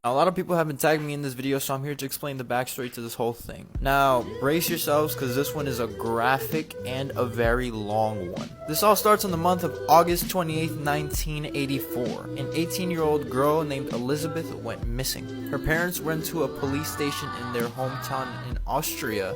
A lot of people have been tagging me in this video, so I'm here to explain the backstory to this whole thing. Now, brace yourselves because this one is a graphic and a very long one. This all starts on the month of August 28th, 1984. An 18-year-old girl named Elizabeth went missing. Her parents went to a police station in their hometown in Austria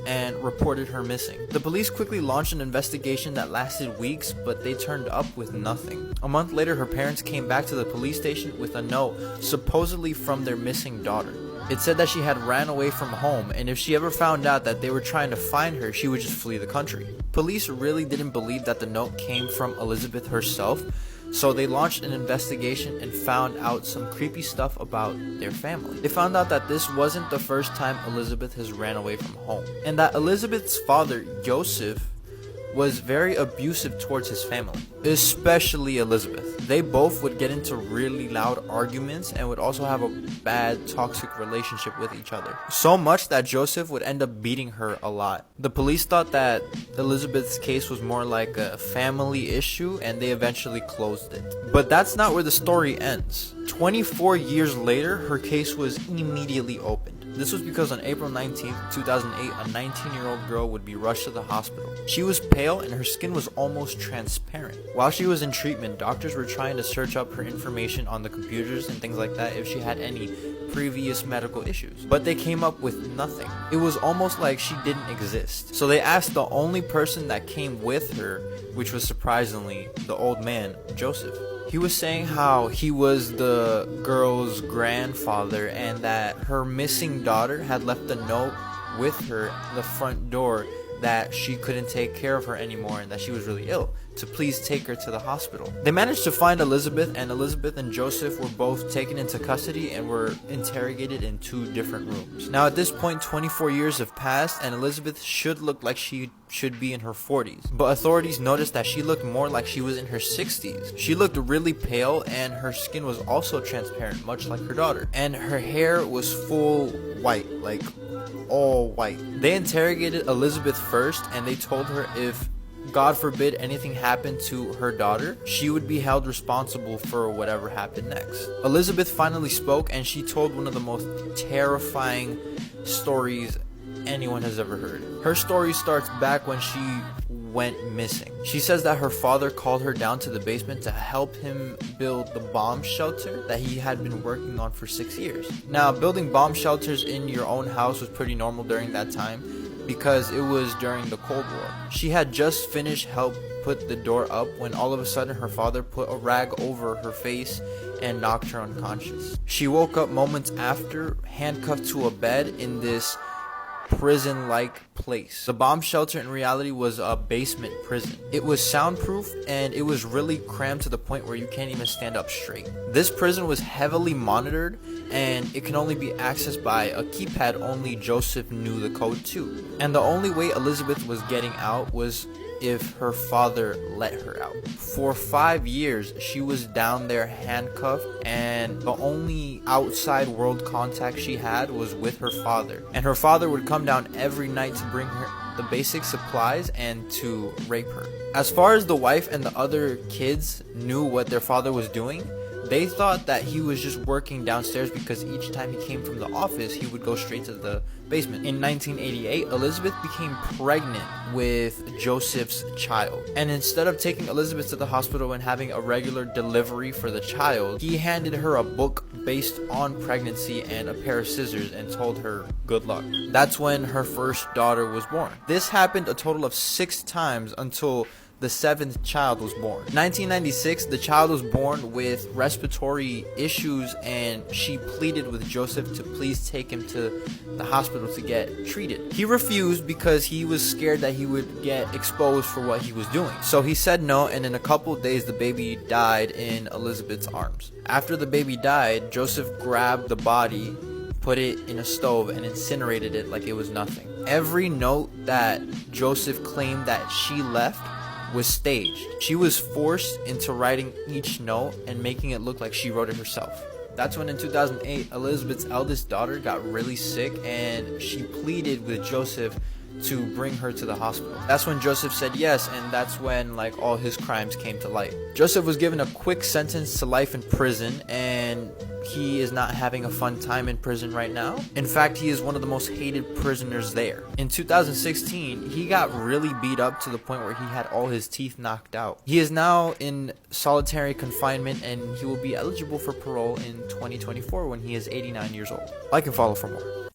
and reported her missing. The police quickly launched an investigation that lasted weeks, but they turned up with nothing. A month later, her parents came back to the police station with a note, supposedly from their missing daughter. It said that she had ran away from home, and if she ever found out that they were trying to find her, she would just flee the country. Police really didn't believe that the note came from Elizabeth herself, so they launched an investigation and found out some creepy stuff about their family. They found out that this wasn't the first time Elizabeth has ran away from home, and that Elizabeth's father, Joseph, was very abusive towards his family, especially Elizabeth. They both would get into really loud arguments and would also have a bad, toxic relationship with each other. So much that Joseph would end up beating her a lot. The police thought that Elizabeth's case was more like a family issue and they eventually closed it. But that's not where the story ends. 24 years later, her case was immediately opened. This was because on April 19, 2008, a 19-year-old girl would be rushed to the hospital. She was pale and her skin was almost transparent. While she was in treatment, doctors were trying to search up her information on the computers and things like that if she had any previous medical issues. But they came up with nothing. It was almost like she didn't exist. So they asked the only person that came with her, which was surprisingly the old man, Joseph. He was saying how he was the girl's grandfather and that her missing daughter had left a note with her at the front door that she couldn't take care of her anymore and that she was really ill, to please take her to the hospital. They managed to find Elizabeth, and Elizabeth and Joseph were both taken into custody and were interrogated in 2 different rooms. Now at this point, 24 years have passed and Elizabeth should look like she should be in her 40s, but authorities noticed that she looked more like she was in her 60s. She looked really pale and her skin was also transparent, much like her daughter, and her hair was full white, like all white. They interrogated Elizabeth first and they told her if God forbid anything happened to her daughter, she would be held responsible for whatever happened next. Elizabeth finally spoke and she told one of the most terrifying stories anyone has ever heard. Her story starts back when she went missing. She says that her father called her down to the basement to help him build the bomb shelter that he had been working on for 6 years. Now, building bomb shelters in your own house was pretty normal during that time because it was during the Cold War. She had just finished help put the door up when all of a sudden her father put a rag over her face and knocked her unconscious. She woke up moments after, handcuffed to a bed in this prison-like place. The bomb shelter in reality was a basement prison. It was soundproof and it was really crammed to the point where you can't even stand up straight. This prison was heavily monitored and it can only be accessed by a keypad. Only Joseph knew the code to. And the only way Elizabeth was getting out was if her father let her out. For 5 years, she was down there handcuffed, and the only outside world contact she had was with her father. And her father would come down every night to bring her the basic supplies and to rape her. As far as the wife and the other kids knew what their father was doing, they thought that he was just working downstairs because each time he came from the office, he would go straight to the basement. In 1988, Elizabeth became pregnant with Joseph's child. And instead of taking Elizabeth to the hospital and having a regular delivery for the child, he handed her a book based on pregnancy and a pair of scissors and told her good luck. That's when her first daughter was born. This happened a total of 6 times until the 7th child was born. 1996, the child was born with respiratory issues and she pleaded with Joseph to please take him to the hospital to get treated. He refused because he was scared that he would get exposed for what he was doing. So he said no, and in a couple of days the baby died in Elizabeth's arms. After the baby died, Joseph grabbed the body, put it in a stove and incinerated it like it was nothing. Every note that Joseph claimed that she left was staged. She was forced into writing each note and making it look like she wrote it herself. That's when in 2008, Elizabeth's eldest daughter got really sick and she pleaded with Joseph to bring her to the hospital. That's when Joseph said yes, and that's when like all his crimes came to light. Joseph was given a quick sentence to life in prison, and he is not having a fun time in prison right now. In fact, he is one of the most hated prisoners there. In 2016, he got really beat up to the point where he had all his teeth knocked out. He is now in solitary confinement, and he will be eligible for parole in 2024 when he is 89 years old. Like and follow for more.